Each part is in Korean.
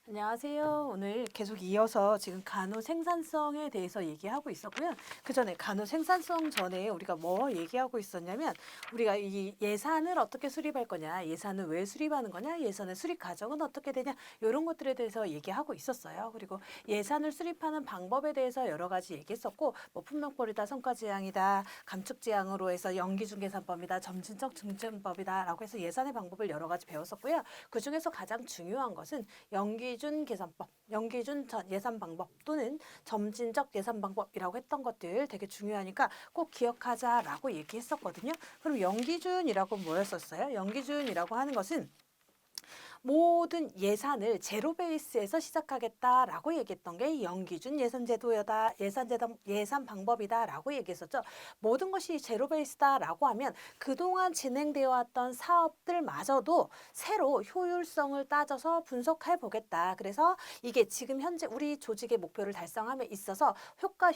안녕하세요. 오늘 계속 이어서 지금 간호 생산성에 대해서 얘기하고 있었고요. 그 전에 간호 생산성 전에 우리가 뭐 얘기하고 있었냐면 우리가 이 예산을 어떻게 수립할 거냐, 예산을 왜 수립하는 거냐, 예산의 수립 과정은 어떻게 되냐, 이런 것들에 대해서 얘기하고 있었어요. 그리고 예산을 수립하는 방법에 대해서 여러 가지 얘기했었고, 뭐 품목벌이다, 성과지향이다, 감축지향으로 해서 연기중계산법이다, 점진적 증증법이다라고 해서 예산의 방법을 여러 가지 배웠었고요. 그 중에서 가장 중요한 것은 연기준 계산법, 연기준 예산 방법 또는 점진적 예산 방법이라고 했던 것들 되게 중요하니까 꼭 기억하자라고 얘기했었거든요. 그럼 연기준이라고 뭐였었어요? 연기준이라고 하는 것은 모든 예산을 제로 베이스에서 시작하겠다라고 얘기했던 게 연기준 예산제도여다, 예산 방법이다라고 얘기했었죠. 모든 것이 제로 베이스다라고 하면 그동안 진행되어 왔던 사업들마저도 새로 효율성을 따져서 분석해 보겠다. 그래서 이게 지금 현재 우리 조직의 목표를 달성함에 있어서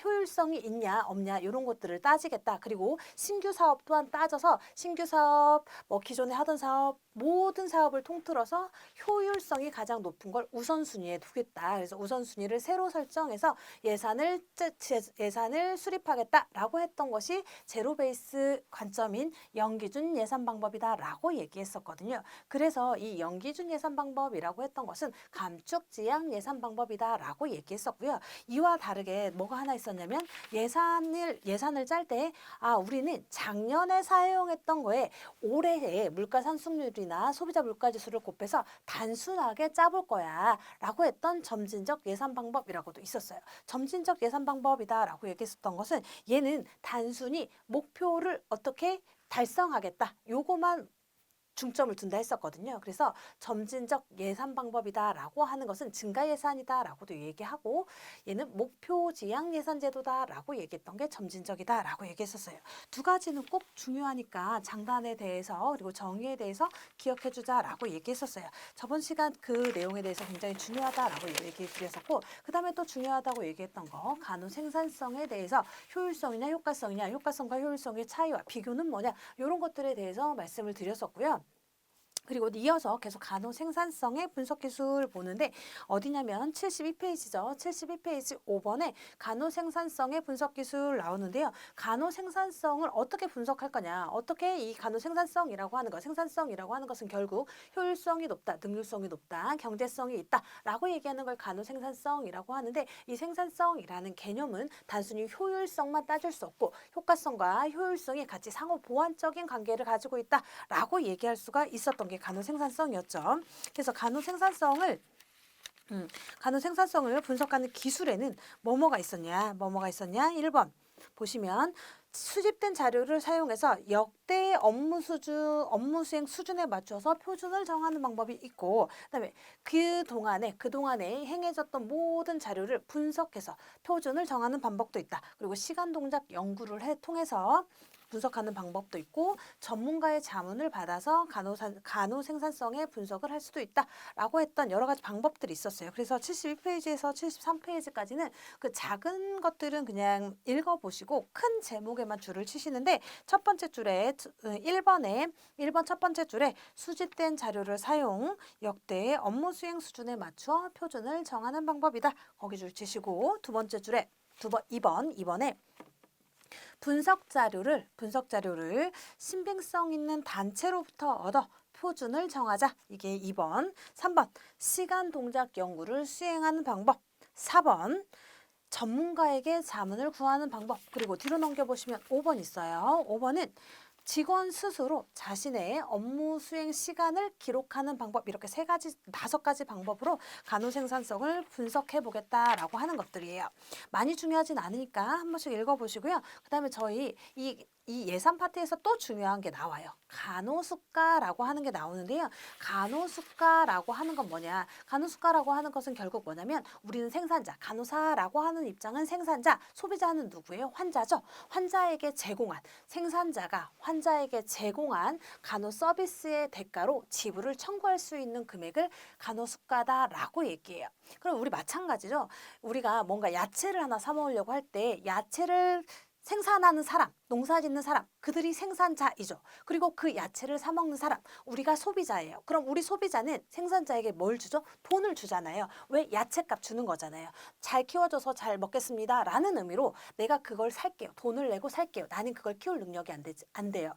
효율성이 있냐 없냐 이런 것들을 따지겠다. 그리고 신규 사업 또한 따져서 신규 사업, 뭐 기존에 하던 사업, 모든 사업을 통틀어서 효율성이 가장 높은 걸 우선순위에 두겠다. 그래서 우선순위를 새로 설정해서 예산을 수립하겠다라고 했던 것이 제로 베이스 관점인 연기준 예산 방법이다라고 얘기했었거든요. 그래서 이 연기준 예산 방법이라고 했던 것은 감축지향 예산 방법이다라고 얘기했었고요. 이와 다르게 뭐가 하나 있었냐면 예산을 짤 때 우리는 작년에 사용했던 거에 올해의 물가상승률이나 소비자 물가지수를 곱해서 단순하게 짜볼 거야 라고 했던 점진적 예산 방법이라고도 있었어요. 점진적 예산 방법이다 라고 얘기했었던 것은 얘는 단순히 목표를 어떻게 달성하겠다 요거만 중점을 둔다 했었거든요. 그래서 점진적 예산 방법이다라고 하는 것은 증가 예산이다라고도 얘기하고 얘는 목표 지향 예산 제도다라고 얘기했던 게 점진적이다라고 얘기했었어요. 두 가지는 꼭 중요하니까 장단에 대해서 그리고 정의에 대해서 기억해 주자라고 얘기했었어요. 저번 시간 그 내용에 대해서 굉장히 중요하다라고 얘기 드렸었고 그다음에 또 중요하다고 얘기했던 거 간호 생산성에 대해서 효율성이냐 효과성이냐 효과성과 효율성의 차이와 비교는 뭐냐 이런 것들에 대해서 말씀을 드렸었고요. 그리고 이어서 계속 간호 생산성의 분석 기술 보는데 어디냐면 72페이지죠. 72페이지 5번에 간호 생산성의 분석 기술 나오는데요. 간호 생산성을 어떻게 분석할 거냐. 어떻게 이 간호 생산성이라고 하는 것, 생산성이라고 하는 것은 결국 효율성이 높다, 능률성이 높다, 경제성이 있다 라고 얘기하는 걸 간호 생산성이라고 하는데 이 생산성이라는 개념은 단순히 효율성만 따질 수 없고 효과성과 효율성이 같이 상호 보완적인 관계를 가지고 있다 라고 얘기할 수가 있었던 게 간호 생산성이었죠. 그래서 간호 생산성을 분석하는 기술에는 뭐뭐가 있었냐? 1번 보시면 수집된 자료를 사용해서 역대 업무 수행 수준에 맞춰서 표준을 정하는 방법이 있고, 그다음에 그동안에 행해졌던 모든 자료를 분석해서 표준을 정하는 방법도 있다. 그리고 시간 동작 연구를 통해서 분석하는 방법도 있고 전문가의 자문을 받아서 간호 생산성의 분석을 할 수도 있다라고 했던 여러 가지 방법들이 있었어요. 그래서 72페이지에서 73페이지까지는 그 작은 것들은 그냥 읽어보시고 큰 제목에만 줄을 치시는데 첫 번째 줄에 1번 첫 번째 줄에 수집된 자료를 사용 역대 업무 수행 수준에 맞추어 표준을 정하는 방법이다. 거기 줄 치시고 두 번째 줄에 2번에 분석 자료를 신빙성 있는 단체로부터 얻어 표준을 정하자. 이게 2번. 3번. 시간 동작 연구를 수행하는 방법. 4번. 전문가에게 자문을 구하는 방법. 그리고 뒤로 넘겨보시면 5번 있어요. 5번은 직원 스스로 자신의 업무 수행 시간을 기록하는 방법 이렇게 5가지 방법으로 간호 생산성을 분석해 보겠다라고 하는 것들이에요. 많이 중요하진 않으니까 한 번씩 읽어보시고요. 그 다음에 저희 이 예산 파트에서 또 중요한 게 나와요. 간호수가라고 하는 게 나오는데요. 간호수가라고 하는 건 뭐냐? 간호수가라고 하는 것은 결국 뭐냐면 우리는 생산자, 간호사라고 하는 입장은 생산자, 소비자는 누구예요? 환자죠. 생산자가 환자에게 제공한 간호 서비스의 대가로 지불을 청구할 수 있는 금액을 간호수가다라고 얘기해요. 그럼 우리 마찬가지죠. 우리가 뭔가 야채를 하나 사 먹으려고 할 때 야채를 생산하는 사람, 농사 짓는 사람, 그들이 생산자이죠. 그리고 그 야채를 사 먹는 사람, 우리가 소비자예요. 그럼 우리 소비자는 생산자에게 뭘 주죠? 돈을 주잖아요. 왜? 야채값 주는 거잖아요. 잘 키워줘서 잘 먹겠습니다 라는 의미로 내가 그걸 살게요. 돈을 내고 살게요. 나는 그걸 키울 능력이 안 돼요.